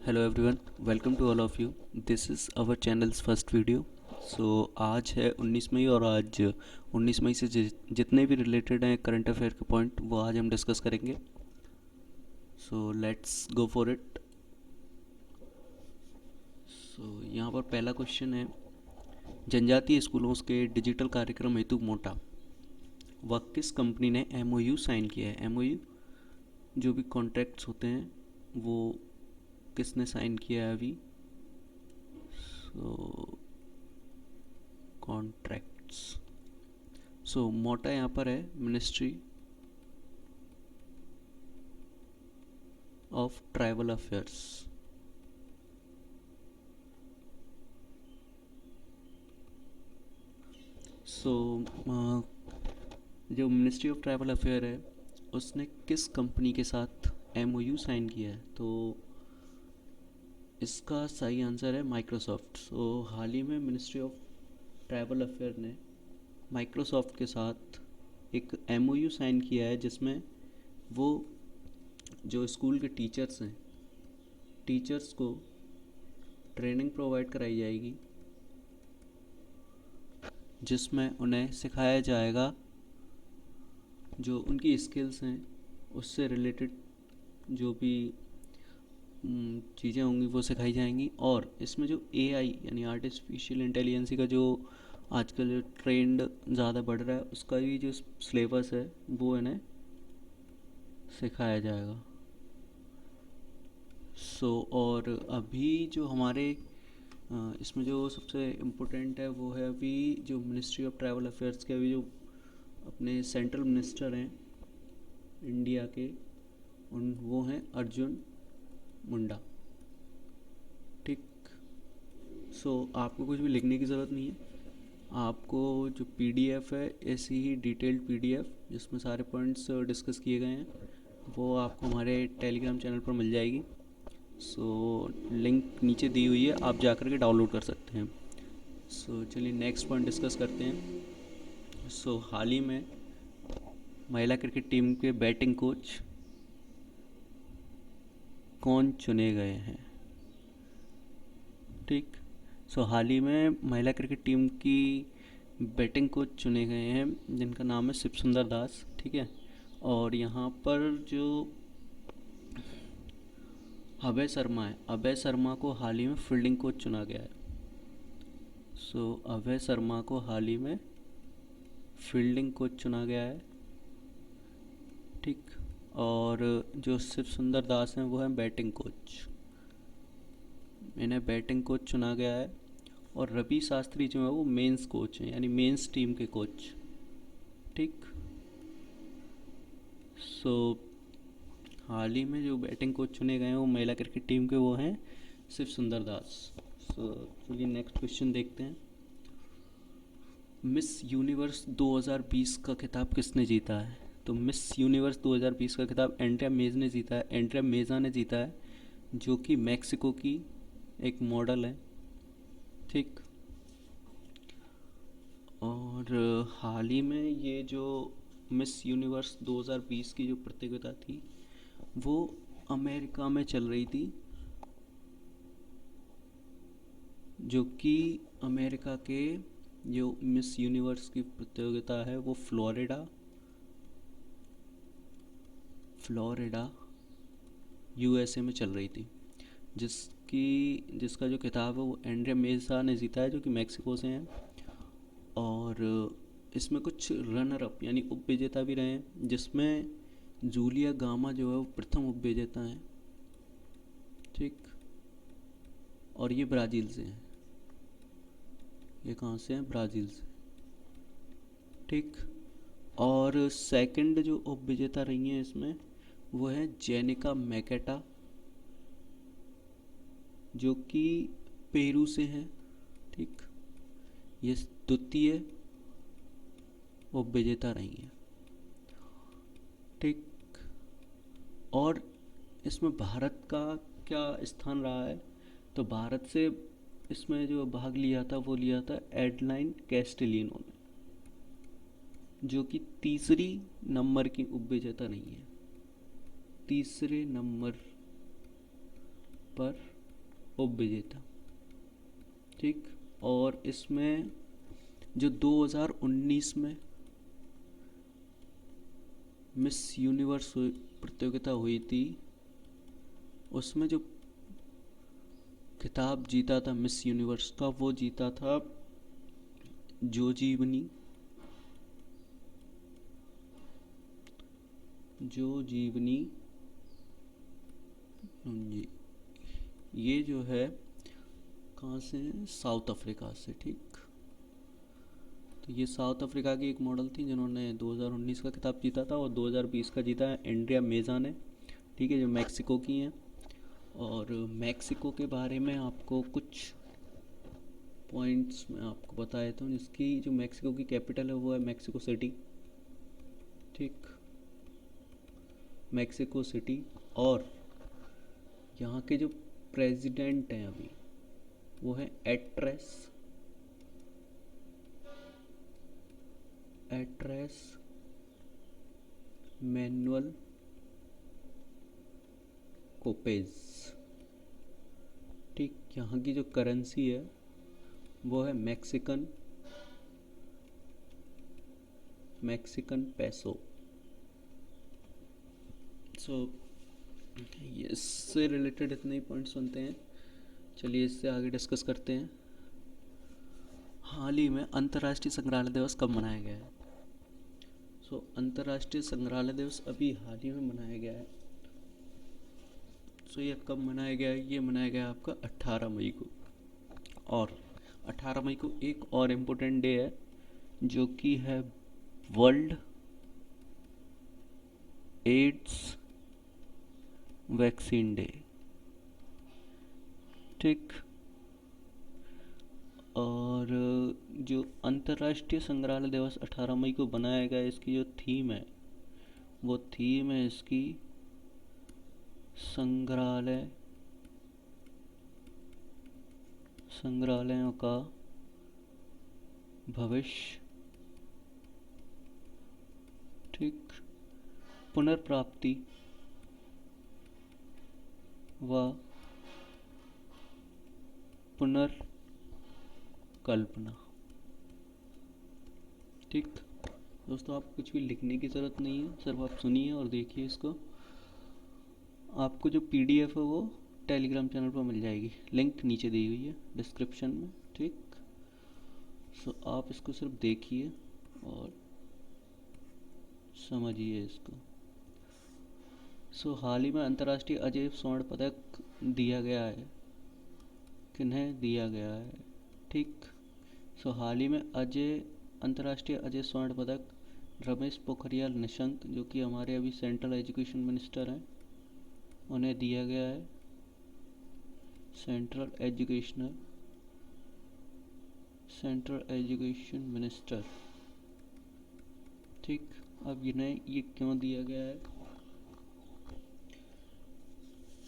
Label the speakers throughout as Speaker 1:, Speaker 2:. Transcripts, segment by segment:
Speaker 1: Hello everyone, welcome to all of you. This is our channel's first video. आज है 19 मई और आज 19 मई से जितने भी रिलेटेड हैं करंट अफेयर के पॉइंट वो आज हम डिस्कस करेंगे। So let's go for it. यहाँ पर पहला क्वेश्चन है, जनजातीय स्कूलों के डिजिटल कार्यक्रम हेतु मोटा वह किस कंपनी ने एमओयू साइन किया है। एमओयू जो भी कॉन्ट्रैक्ट्स होते हैं वो किसने साइन किया है अभी। सो कॉन्ट्रैक्ट्स, मोटा यहाँ पर है मिनिस्ट्री ऑफ ट्राइबल अफेयर्स। सो जो मिनिस्ट्री ऑफ ट्राइबल अफेयर है उसने किस कंपनी के साथ एमओयू साइन किया है, तो इसका सही आंसर है माइक्रोसॉफ्ट। हाल ही में मिनिस्ट्री ऑफ ट्राइबल अफेयर ने माइक्रोसॉफ्ट के साथ एक एमओयू साइन किया है जिसमें वो जो स्कूल के टीचर्स हैं, टीचर्स को ट्रेनिंग प्रोवाइड कराई जाएगी जिसमें उन्हें सिखाया जाएगा जो उनकी स्किल्स हैं उससे रिलेटेड जो भी चीज़ें होंगी वो सिखाई जाएंगी। और इसमें जो एआई यानी आर्टिफिशियल इंटेलिजेंसी का जो आजकल जो ट्रेंड ज़्यादा बढ़ रहा है उसका भी जो सिलेबस है वो इन्हें सिखाया जाएगा। और अभी जो हमारे इसमें जो सबसे इम्पोर्टेंट है वो है अभी जो मिनिस्ट्री ऑफ ट्राइबल अफेयर्स के अभी जो अपने सेंट्रल मिनिस्टर हैं इंडिया के, उन वो हैं अर्जुन मुंडा। ठीक। आपको कुछ भी लिखने की ज़रूरत नहीं है, आपको जो पीडीएफ है ऐसी ही डिटेल्ड पीडीएफ जिसमें सारे पॉइंट्स डिस्कस किए गए हैं वो आपको हमारे टेलीग्राम चैनल पर मिल जाएगी। लिंक नीचे दी हुई है, आप जा कर के डाउनलोड कर सकते हैं। चलिए नेक्स्ट पॉइंट डिस्कस करते हैं। हाल ही में महिला क्रिकेट टीम के बैटिंग कोच कौन चुने गए हैं। ठीक। हाल ही में महिला क्रिकेट टीम की बैटिंग कोच चुने गए हैं जिनका नाम है शिव सुंदर दास। ठीक है। और यहाँ पर जो अभय शर्मा है, अभय शर्मा को हाल ही में फील्डिंग कोच चुना गया है। अभय शर्मा को हाल ही में फील्डिंग कोच चुना गया है। ठीक। और जो शिव सुंदर दास हैं वो हैं बैटिंग कोच, इन्हें बैटिंग कोच चुना गया है। और रवि शास्त्री जो है वो मेंस कोच हैं यानी मेंस टीम के कोच। ठीक। सो हाल ही में जो बैटिंग कोच चुने गए हैं वो महिला क्रिकेट टीम के वो हैं शिव सुंदर दास। चलिए नेक्स्ट क्वेश्चन देखते हैं। मिस यूनिवर्स 2020 का खिताब किसने जीता है। तो मिस यूनिवर्स 2020 का खिताब एंड्रिया मेज ने जीता है, एंड्रिया मेजा ने जीता है जो कि मैक्सिको की एक मॉडल है। ठीक। और हाल ही में ये जो मिस यूनिवर्स 2020 की जो प्रतियोगिता थी वो अमेरिका में चल रही थी, जो कि अमेरिका के जो मिस यूनिवर्स की प्रतियोगिता है वो फ्लोरिडा यूएसए में चल रही थी, जिसका जो खिताब है वो एंड्रिया मेसा ने जीता है जो कि मैक्सिको से हैं। और इसमें कुछ रनर अप यानी उप विजेता भी रहे हैं जिसमें जूलिया गामा जो है वो प्रथम उप विजेता हैं। ठीक। और ये ब्राज़ील से हैं, ये कहाँ से हैं, ब्राज़ील से। ठीक। और सेकंड जो उप विजेता रही हैं इसमें वो है जेनिका मैकेटा जो कि पेरू से हैं। ठीक। ये द्वितीय उप विजेता रही हैं। ठीक। और इसमें भारत का क्या स्थान रहा है, तो भारत से इसमें जो भाग लिया था वो लिया था एडलाइन कैस्टिलिनो ने जो कि तीसरी नंबर की उप विजेता नहीं है, तीसरे नंबर पर उपविजेता। ठीक। और इसमें जो 2019 में मिस यूनिवर्स प्रतियोगिता हुई थी, उसमें जो खिताब जीता था मिस यूनिवर्स का, वो जीता था जो जीवनी जी, ये जो है कहाँ से, साउथ अफ्रीका से। ठीक। तो ये साउथ अफ्रीका की एक मॉडल थी जिन्होंने 2019 का खिताब जीता था, और 2020 का जीता है एंड्रिया मेजा ने। ठीक है, जो मैक्सिको की हैं। और मैक्सिको के बारे में आपको कुछ पॉइंट्स मैं आपको बता देता हूँ। जिसकी जो मैक्सिको की कैपिटल है वो है मैक्सिको सिटी। ठीक, मैक्सिको सिटी। और यहाँ के जो प्रेसिडेंट हैं अभी, वो है एट्रेस मैनुअल कोपेज। ठीक, यहाँ की जो करेंसी है वो है मैक्सिकन पैसो। सो इससे रिलेटेड इतने ही पॉइंट्स सुनते हैं। चलिए इससे आगे डिस्कस करते हैं। हाल ही में अंतर्राष्ट्रीय संग्रहालय दिवस कब मनाया गया है? अंतर्राष्ट्रीय संग्रहालय दिवस अभी हाल ही में मनाया गया है। ये कब मनाया गया है? ये मनाया गया आपका 18 मई को। और 18 मई को एक और इम्पोर्टेंट डे है, जो कि है वर्ल्ड एड्स वैक्सीन डे। ठीक। और जो अंतर्राष्ट्रीय संग्रहालय दिवस 18 मई को बनाया गया, इसकी जो थीम है, वो थीम है इसकी संग्रहालयों का भविष्य। ठीक, पुनर्प्राप्ति व पुनर्कल्पना। ठीक दोस्तों, आपको कुछ भी लिखने की ज़रूरत नहीं है, सिर्फ आप सुनिए और देखिए इसको। आपको जो पीडीएफ है वो टेलीग्राम चैनल पर मिल जाएगी, लिंक नीचे दी हुई है डिस्क्रिप्शन में। ठीक, आप इसको सिर्फ देखिए और समझिए इसको। हाल ही में अंतर्राष्ट्रीय अजय स्वर्ण पदक दिया गया है। किन्हें दिया गया है? ठीक। हाल ही में अंतर्राष्ट्रीय अजय स्वर्ण पदक रमेश पोखरियाल निशंक, जो कि हमारे अभी सेंट्रल एजुकेशन मिनिस्टर हैं, उन्हें दिया गया है। Central education minister. ठीक, अब इन्हें ये क्यों दिया गया है?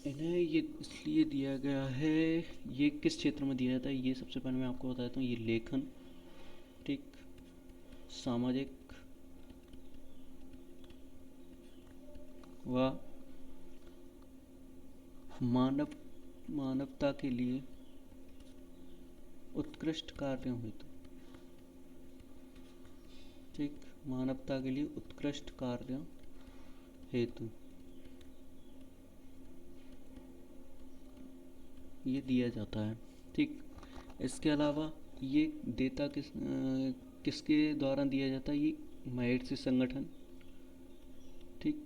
Speaker 1: इन्हें ये इसलिए दिया गया है, ये किस क्षेत्र में दिया जाता है ये सबसे पहले मैं आपको बताता हूँ। ये लेखन, ठीक, सामाजिक व मानवता के लिए उत्कृष्ट कार्यों हेतु। ठीक, मानवता के लिए उत्कृष्ट कार्यों हेतु ये दिया जाता है। ठीक, इसके अलावा ये देता किसके द्वारा दिया जाता है? ये महर्षि संगठन। ठीक,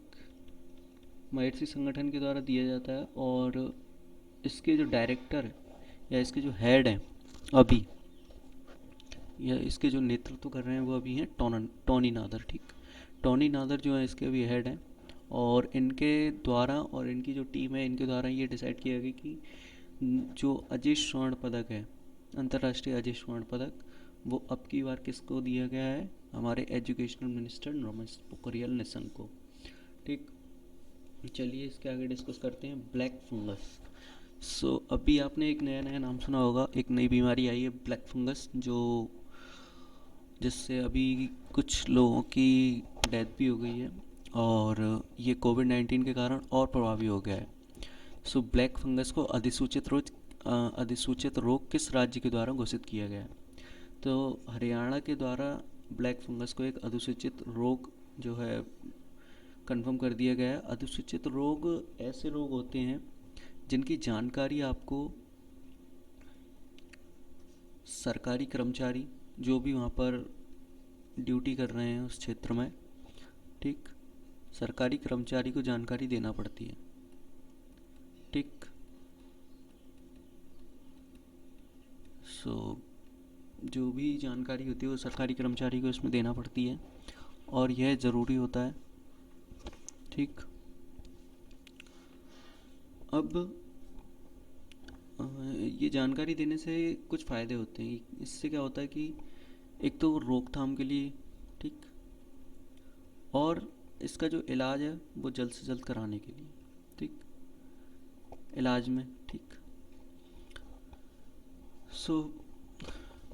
Speaker 1: महर्षि संगठन के द्वारा दिया जाता है। और इसके जो डायरेक्टर है या इसके जो हेड हैं अभी, या इसके जो नेतृत्व कर रहे हैं वो अभी हैं टोनी नादर। ठीक, टोनी नादर जो है इसके अभी हेड हैं। और इनके द्वारा और इनकी जो टीम है, इनके द्वारा ये डिसाइड किया गया कि जो अजय स्वर्ण पदक है, अंतर्राष्ट्रीय अजय स्वर्ण पदक, वो अब की बार किसको दिया गया है? हमारे एजुकेशनल मिनिस्टर रमेश पोखरियाल निशंक को। ठीक, चलिए इसके आगे डिस्कस करते हैं। Black fungus. अभी आपने एक नया नाम सुना होगा, एक नई बीमारी आई है ब्लैक फंगस, जिससे अभी कुछ लोगों की डेथ भी हो गई है, और ये कोविड-19 के कारण और प्रभावी हो गया है। सो ब्लैक फंगस को अधिसूचित रोग किस राज्य के द्वारा घोषित किया गया है? तो हरियाणा के द्वारा ब्लैक फंगस को एक अधिसूचित रोग जो है कंफर्म कर दिया गया है। अधिसूचित रोग ऐसे रोग होते हैं जिनकी जानकारी आपको सरकारी कर्मचारी जो भी वहाँ पर ड्यूटी कर रहे हैं उस क्षेत्र में, ठीक, सरकारी कर्मचारी को जानकारी देना पड़ती है, ठीक। सो जो भी जानकारी होती है वो सरकारी कर्मचारी को इसमें देना पड़ती है और यह ज़रूरी होता है, ठीक। अब ये जानकारी देने से कुछ फ़ायदे होते हैं। इससे क्या होता है कि एक तो रोकथाम के लिए, ठीक, और इसका जो इलाज है वो जल्द से जल्द कराने के लिए, ठीक, इलाज में, ठीक। सो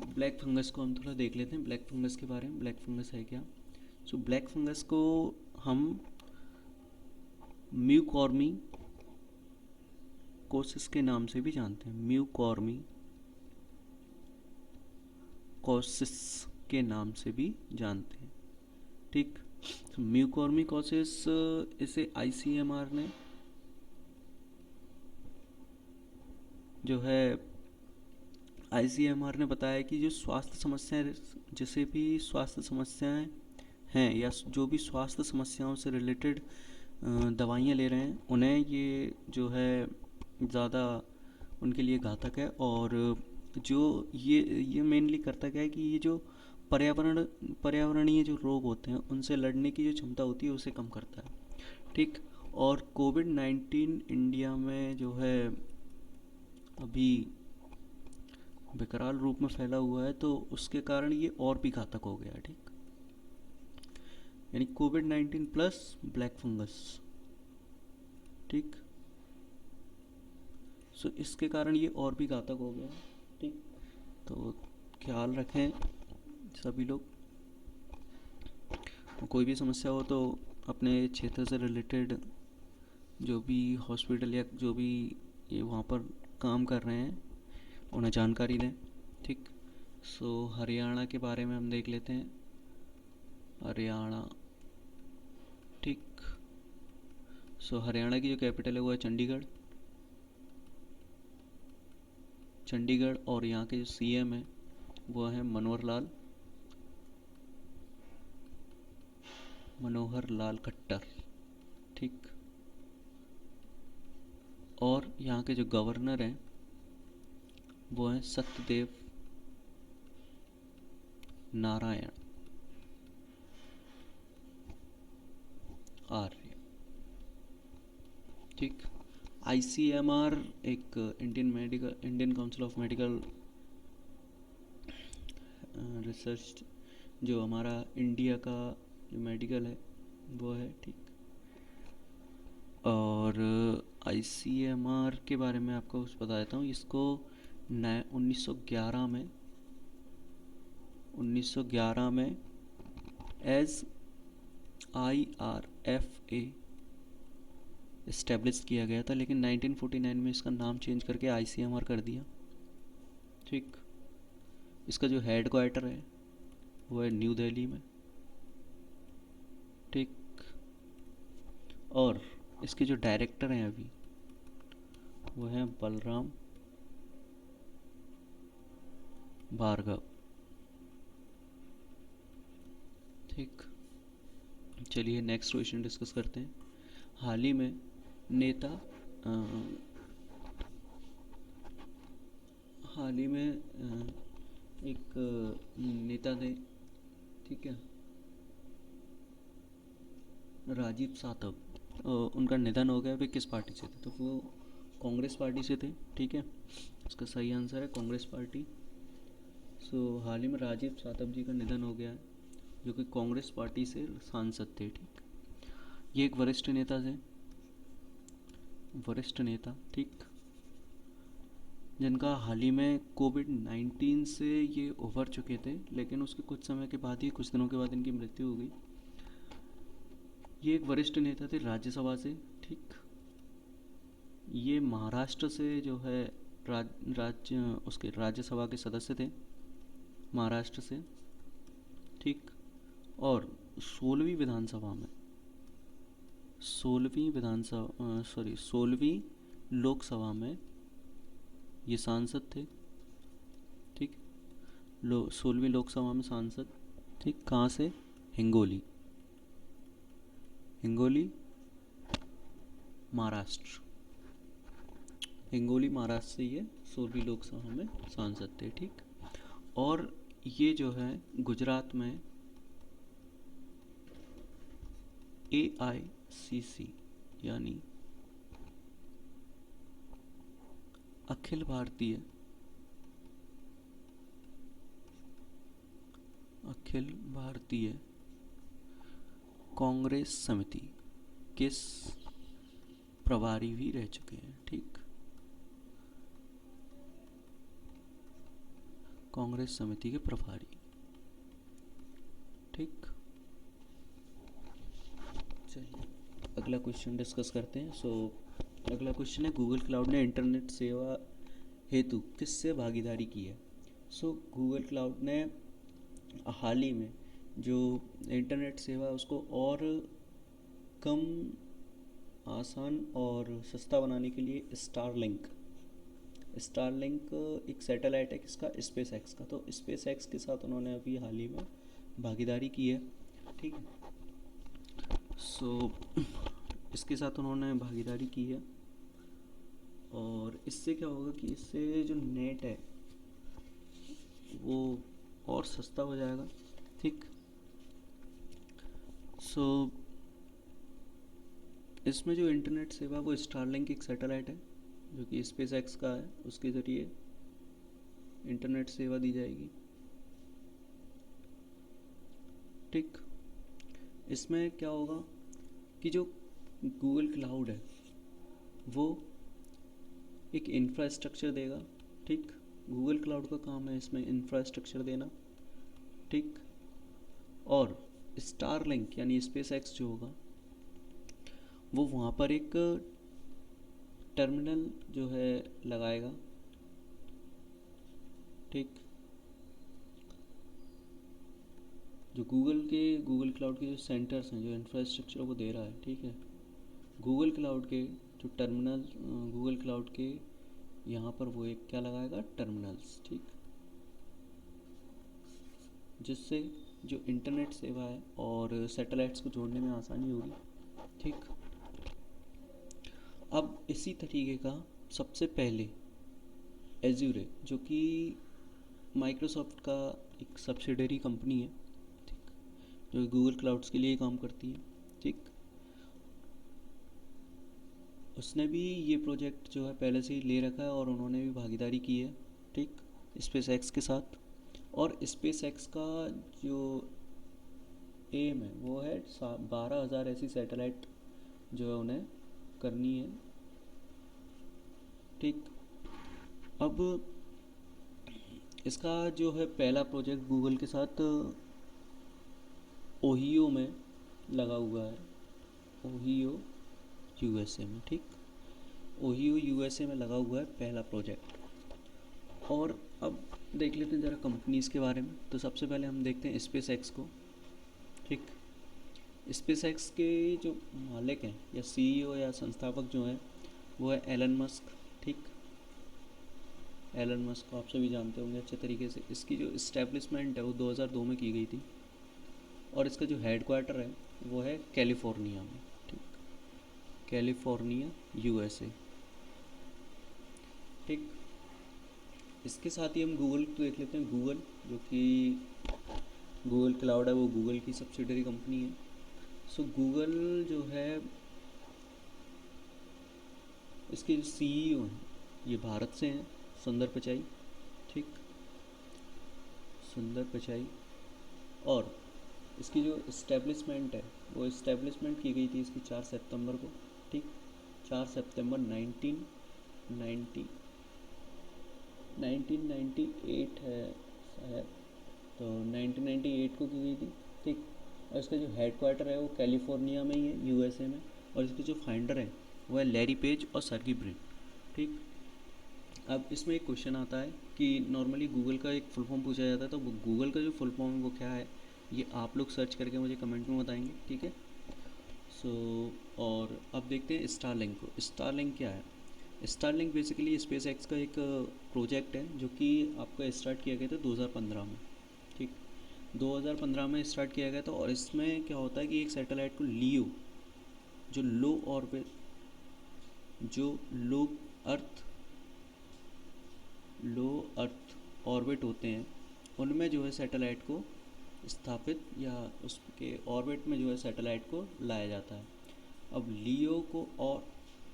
Speaker 1: ब्लैक फंगस को हम थोड़ा देख लेते हैं, ब्लैक फंगस के बारे में। ब्लैक फंगस है क्या? सो ब्लैक फंगस को हम म्यूकॉर्मी कोसिस के नाम से भी जानते हैं, म्यूकॉर्मी कोसिस के नाम से भी जानते हैं, ठीक। तो म्यूकॉर्मी कोसिस, इसे आईसीएमआर ने जो है आईसीएमआर ने बताया कि जो स्वास्थ्य समस्याएं, जैसे भी स्वास्थ्य समस्याएं हैं या जो भी स्वास्थ्य समस्याओं से रिलेटेड दवाइयाँ ले रहे हैं उन्हें ये जो है ज़्यादा उनके लिए घातक है। और जो ये मेनली करता क्या है कि ये जो पर्यावरणीय जो रोग होते हैं उनसे लड़ने की जो क्षमता होती है उसे कम करता है, ठीक। और कोविड-19 इंडिया में जो है अभी विकराल रूप में फैला हुआ है तो उसके कारण ये और भी घातक हो गया है, ठीक। यानी कोविड-19 प्लस ब्लैक फंगस, ठीक। सो इसके कारण ये और भी घातक हो गया, ठीक। तो ख्याल रखें सभी लोग, कोई भी समस्या हो तो अपने क्षेत्र से रिलेटेड जो भी हॉस्पिटल या जो भी ये वहाँ पर काम कर रहे हैं उन्हें जानकारी दें, ठीक। सो हरियाणा के बारे में हम देख लेते हैं, हरियाणा, ठीक। सो हरियाणा की जो कैपिटल है वो है चंडीगढ़, चंडीगढ़। और यहाँ के जो सीएम है वो है मनोहर लाल खट्टर, ठीक। और यहाँ के जो गवर्नर हैं वो हैं सत्यदेव नारायण आर्य, ठीक। आईसीएमआर एक Indian council of medical research, जो हमारा इंडिया का जो मेडिकल है वो है, ठीक। और आईसीएमआर के बारे में आपको कुछ बता देता हूँ। इसको 1911 में एज IRFA इस्टेब्लिश किया गया था, लेकिन 1949 में इसका नाम चेंज करके आईसीएमआर कर दिया, ठीक। इसका जो हेड क्वार्टर है वो है न्यू दिल्ली में, ठीक। और इसके जो डायरेक्टर हैं अभी वो हैं बलराम भार्गव, ठीक। चलिए नेक्स्ट क्वेश्चन डिस्कस करते हैं। हाल ही में नेता हाल ही में एक नेता थे, ठीक है, राजीव सातव, उनका निधन हो गया। वे किस पार्टी से थे? तो वो कांग्रेस पार्टी से थे, ठीक है। इसका सही आंसर है कांग्रेस पार्टी। सो हाल ही में राजीव सातव जी का निधन हो गया है, जो कि कांग्रेस पार्टी से सांसद थे, ठीक। ये एक वरिष्ठ नेता थे, वरिष्ठ नेता, ठीक, जिनका हाल ही में कोविड-19 से ये उभर चुके थे, लेकिन उसके कुछ समय के बाद ही, कुछ दिनों के बाद इनकी मृत्यु हो गई। ये एक वरिष्ठ नेता थे राज्यसभा से, ठीक। ये महाराष्ट्र से जो है राज्य उसके राज्यसभा के सदस्य थे, महाराष्ट्र से। ठीक। और 16वीं विधानसभा में, 16वीं लोकसभा में ये सांसद थे। ठीक। 16वीं लोकसभा में सांसद। ठीक। कहाँ से? हिंगोली, हिंगोली महाराष्ट्र, हिंगोली महाराष्ट्र से ये 16वीं लोकसभा में सांसद थे। ठीक। और ये जो है गुजरात में AICC यानी अखिल भारतीय कांग्रेस समिति के प्रभारी भी रह चुके हैं। ठीक। कांग्रेस समिति के प्रभारी। ठीक। चलिए अगला क्वेश्चन डिस्कस करते हैं। अगला क्वेश्चन है, गूगल क्लाउड ने इंटरनेट सेवा हेतु किससे भागीदारी की है? गूगल क्लाउड ने हाल ही में जो इंटरनेट सेवा उसको और कम, आसान और सस्ता बनाने के लिए स्टारलिंक एक सैटेलाइट है किसका? स्पेस एक्स का। तो स्पेस एक्स के साथ उन्होंने अभी हाल ही में भागीदारी की है। ठीक है। इसके साथ उन्होंने भागीदारी की है और इससे क्या होगा कि इससे जो नेट है वो और सस्ता हो जाएगा। ठीक। इसमें जो इंटरनेट सेवा वो स्टारलिंक एक सैटेलाइट है जो कि स्पेस एक्स का है, उसके ज़रिए इंटरनेट सेवा दी जाएगी। ठीक। इसमें क्या होगा कि जो गूगल क्लाउड है वो एक इंफ्रास्ट्रक्चर देगा। ठीक। गूगल क्लाउड का काम है इसमें इंफ्रास्ट्रक्चर देना। ठीक। और स्टारलिंक यानी स्पेस एक्स जो होगा वो वहाँ पर एक टर्मिनल जो है लगाएगा। ठीक। जो गूगल क्लाउड के जो सेंटर्स हैं, जो इंफ्रास्ट्रक्चर वो दे रहा है। ठीक है। गूगल क्लाउड के जो टर्मिनल, गूगल क्लाउड के यहाँ पर वो एक क्या लगाएगा? टर्मिनल्स। ठीक। जिससे जो इंटरनेट सेवा है और सैटेलाइट्स को जोड़ने में आसानी होगी। ठीक। अब इसी तरीके का सबसे पहले एज्यूर जो कि माइक्रोसॉफ्ट का एक सब्सिडरी कंपनी है, ठीक, जो गूगल क्लाउड्स के लिए काम करती है। ठीक। उसने भी ये प्रोजेक्ट जो है पहले से ही ले रखा है और उन्होंने भी भागीदारी की है। ठीक। स्पेस एक्स के साथ। और स्पेस एक्स का जो एम है वो है 12,000 ऐसी सैटेलाइट जो है उन्हें करनी है। ठीक। अब इसका जो है पहला प्रोजेक्ट गूगल के साथ ओहियो में लगा हुआ है, ओहियो यूएसए में। ठीक। ओहियो यूएसए में लगा हुआ है पहला प्रोजेक्ट। और अब देख लेते हैं ज़रा कंपनीज़ के बारे में। तो सबसे पहले हम देखते हैं स्पेस एक्स को। ठीक। स्पेस एक्स के जो मालिक हैं या सीईओ या संस्थापक जो हैं वो है एलन मस्क। ठीक। एलन मस्क को आप सभी जानते होंगे अच्छे तरीके से। इसकी जो इस्टेब्लिशमेंट है वो 2002 में की गई थी और इसका जो हेडक्वार्टर है वो है कैलिफोर्निया में। ठीक। California USA. ठीक। इसके साथ ही हम गूगल तो देख लेते हैं। गूगल जो कि गूगल क्लाउड है वो गूगल की सब्सिडरी कंपनी है। गूगल जो है इसके जो सीईओ हैं ये भारत से हैं, सुंदर पिचाई। ठीक। सुंदर पिचाई। और इसकी जो इस्टेब्लिशमेंट है वो इस्टेब्लिशमेंट की गई थी इसकी 4 सितंबर को। ठीक। 4 सितंबर 1998 है शायद, तो 1998 को की गई थी। ठीक। और इसका जो हेडक्वार्टर है वो कैलिफोर्निया में ही है, यूएसए में। और इसके जो फाउंडर हैं वो है लैरी पेज और सर्गी ब्रिन। ठीक। अब इसमें एक क्वेश्चन आता है कि नॉर्मली गूगल का एक फुल फॉर्म पूछा जाता है, तो गूगल का जो फुल फॉर्म है वो क्या है, ये आप लोग सर्च करके मुझे कमेंट में बताएंगे। ठीक है। सो और अब देखते हैं स्टारलिंक को। स्टारलिंक क्या है? स्टारलिंक बेसिकली स्पेस एक्स का एक प्रोजेक्ट है जो कि आपका स्टार्ट किया गया था 2015 में। ठीक। 2015 में स्टार्ट किया गया था, और इसमें क्या होता है कि एक सैटेलाइट को लियो, जो लो ऑर्बिट, जो लो अर्थ लो अर्थ ऑर्बिट होते हैं, उनमें जो है सैटेलाइट को स्थापित या उसके ऑर्बिट में जो है सैटेलाइट को लाया जाता है। अब लियो को और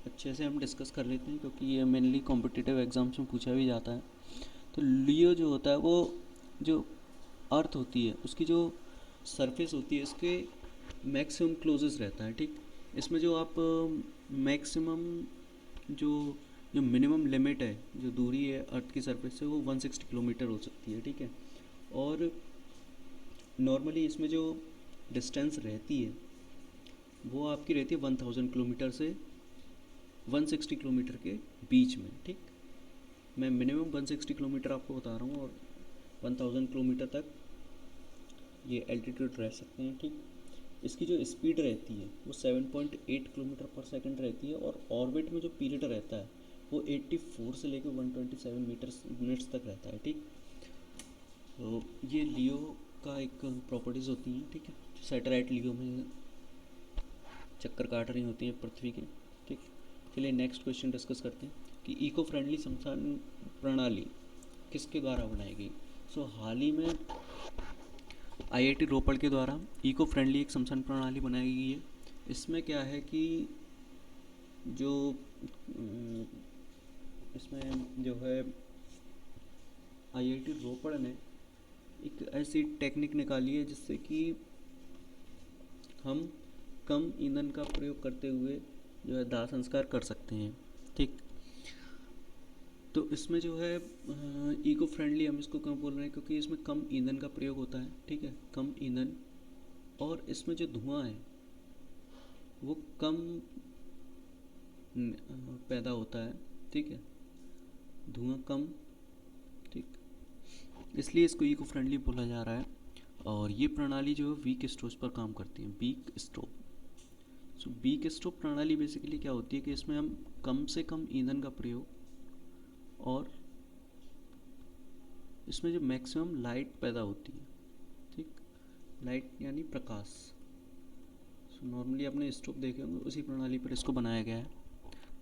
Speaker 1: अच्छे से हम डिस्कस कर लेते हैं, क्योंकि ये मेनली कॉम्पिटिटिव एग्जाम्स में पूछा भी जाता है। तो लियो जो होता है वो जो अर्थ होती है उसकी जो सरफेस होती है इसके मैक्सिमम क्लोजेस रहता है। ठीक। इसमें जो आप मैक्सिमम जो जो मिनिमम लिमिट है, जो दूरी है अर्थ की सरफेस से, वो 160 किलोमीटर हो सकती है। ठीक है। और नॉर्मली इसमें जो डिस्टेंस रहती है वो आपकी रहती है 1000 किलोमीटर से 160 किलोमीटर के बीच में। ठीक। मैं मिनिमम 160 किलोमीटर आपको बता रहा हूँ, और 1000 किलोमीटर तक ये एल्टीट्यूड रह सकते हैं। ठीक। इसकी जो स्पीड रहती है वो 7.8 किलोमीटर पर सेकंड रहती है, और ऑर्बिट में जो पीरियड रहता है वो 84 से लेकर 127 मिनट्स तक रहता है। ठीक। तो ये लियो का एक प्रॉपर्टीज़ होती हैं। ठीक है। सैटेलाइट लियो में चक्कर काट रही होती हैं पृथ्वी के। ठीक। चलिए नेक्स्ट क्वेश्चन डिस्कस करते हैं कि इको फ्रेंडली संसाधन प्रणाली किसके द्वारा बनाई गई। हाल ही में आईआईटी रोपड़ के द्वारा इको फ्रेंडली एक संसाधन प्रणाली बनाई गई है। इसमें क्या है कि जो इसमें जो है आईआईटी रोपड़ ने एक ऐसी टेक्निक निकाली है जिससे कि हम कम ईंधन का प्रयोग करते हुए जो है दाह संस्कार कर सकते हैं। ठीक। तो इसमें जो है इको फ्रेंडली हम इसको क्यों बोल रहे हैं, क्योंकि इसमें कम ईंधन का प्रयोग होता है। ठीक है। कम ईंधन, और इसमें जो धुआं है वो कम पैदा होता है। ठीक है। धुआं कम। ठीक। इसलिए इसको इको फ्रेंडली बोला जा रहा है। और ये प्रणाली जो है वीक स्टोव पर काम करती है। वीक स्टोव। वीक स्टोव प्रणाली बेसिकली क्या होती है कि इसमें हम कम से कम ईंधन का प्रयोग, और इसमें जो मैक्सिमम लाइट पैदा होती है। ठीक। लाइट यानी प्रकाश। नॉर्मली आपने स्टोव देखे होंगे, उसी प्रणाली पर इसको बनाया गया है।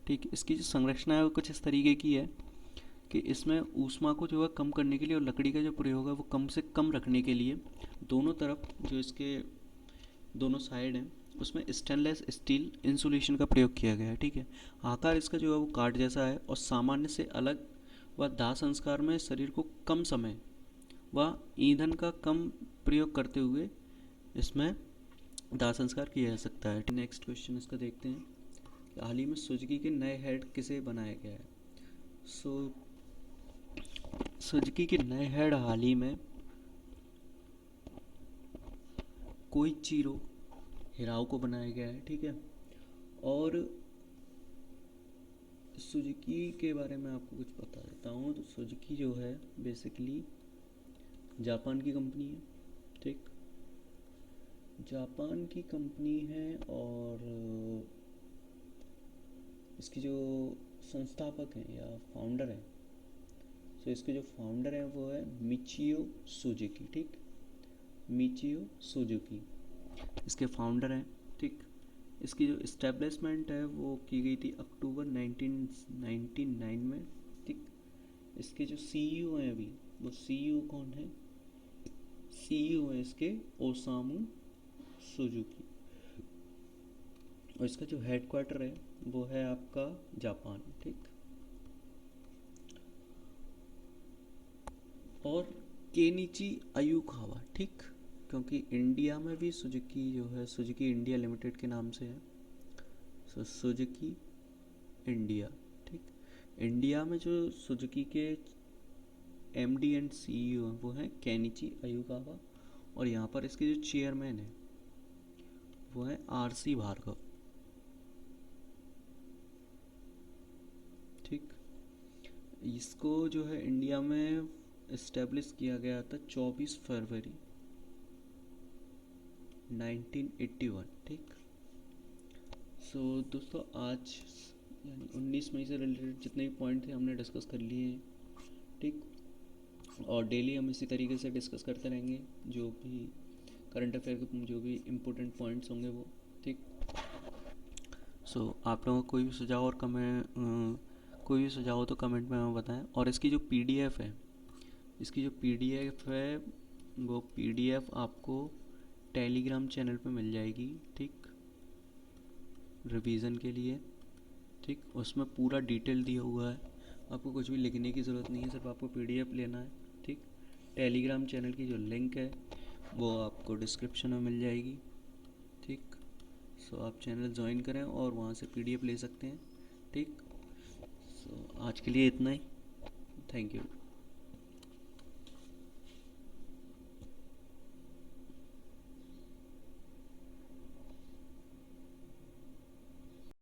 Speaker 1: ठीक। इसकी जो संरचना है वो कुछ इस तरीके की है कि इसमें ऊष्मा को जो है कम करने के लिए, और लकड़ी का जो प्रयोग है वो कम से कम रखने के लिए, दोनों तरफ जो इसके दोनों साइड हैं उसमें स्टेनलेस स्टील इंसुलेशन का प्रयोग किया गया है। ठीक है। आकार इसका जो है वो कार्ड जैसा है, और सामान्य से अलग व दाह संस्कार में शरीर को कम समय व ईंधन का कम प्रयोग करते हुए इसमें दाह संस्कार किया जा सकता है। नेक्स्ट क्वेश्चन इसका देखते हैं। हाल ही में सुजुकी के नए हेड किसे बनाया गया है। सुजुकी के नए हेड हाल ही में कोइचिरो हिराओ को बनाया गया है। ठीक है। और सुजुकी के बारे में आपको कुछ बता देता हूँ। तो सुजुकी जो है बेसिकली जापान की कंपनी है। ठीक। जापान की कंपनी है, और इसकी जो संस्थापक हैं या फाउंडर हैं, इसके जो फाउंडर हैं वो है मिचियो सुजुकी। ठीक। मिचियो सुजुकी इसके फाउंडर हैं। ठीक। इसकी जो इस्टेब्लिशमेंट है वो की गई थी अक्टूबर 1999 में। ठीक। इसके जो सीईओ हैं अभी, वो सीईओ कौन है? सीईओ है इसके ओसामू सुजुकी, और इसका जो हेडक्वार्टर है वो है आपका जापान। ठीक। और केनिची अयुकावा। ठीक। क्योंकि इंडिया में भी सुजुकी जो है सुजुकी इंडिया लिमिटेड के नाम से है। Suzuki India. ठीक। इंडिया में जो सुजुकी के एमडी एंड सीईओ हैं वो हैं केनिची अयुकावा, और यहाँ पर इसके जो चेयरमैन हैं वो है आरसी भार्गव। इसको जो है इंडिया में इस्टेब्लिश किया गया था 24 फरवरी 1981। ठीक। सो दोस्तों आज यानी 19 मई से रिलेटेड जितने भी पॉइंट थे हमने डिस्कस कर लिए हैं। ठीक। और डेली हम इसी तरीके से डिस्कस करते रहेंगे, जो भी करंट अफेयर के जो भी इम्पोर्टेंट पॉइंट्स होंगे वो। ठीक। आप लोगों को कोई भी सुझाव और कोई भी सुझाव हो तो कमेंट में हमें बताएं। और इसकी जो पीडीएफ है, वो पीडीएफ आपको टेलीग्राम चैनल पे मिल जाएगी। ठीक। रिवीजन के लिए। ठीक। उसमें पूरा डिटेल दिया हुआ है, आपको कुछ भी लिखने की ज़रूरत नहीं है, सिर्फ आपको पीडीएफ लेना है। ठीक। टेलीग्राम चैनल की जो लिंक है वो आपको डिस्क्रिप्शन में मिल जाएगी। ठीक। आप चैनल ज्वाइन करें और वहाँ से पीडीएफ ले सकते हैं। ठीक। आज के लिए इतना ही। Thank you.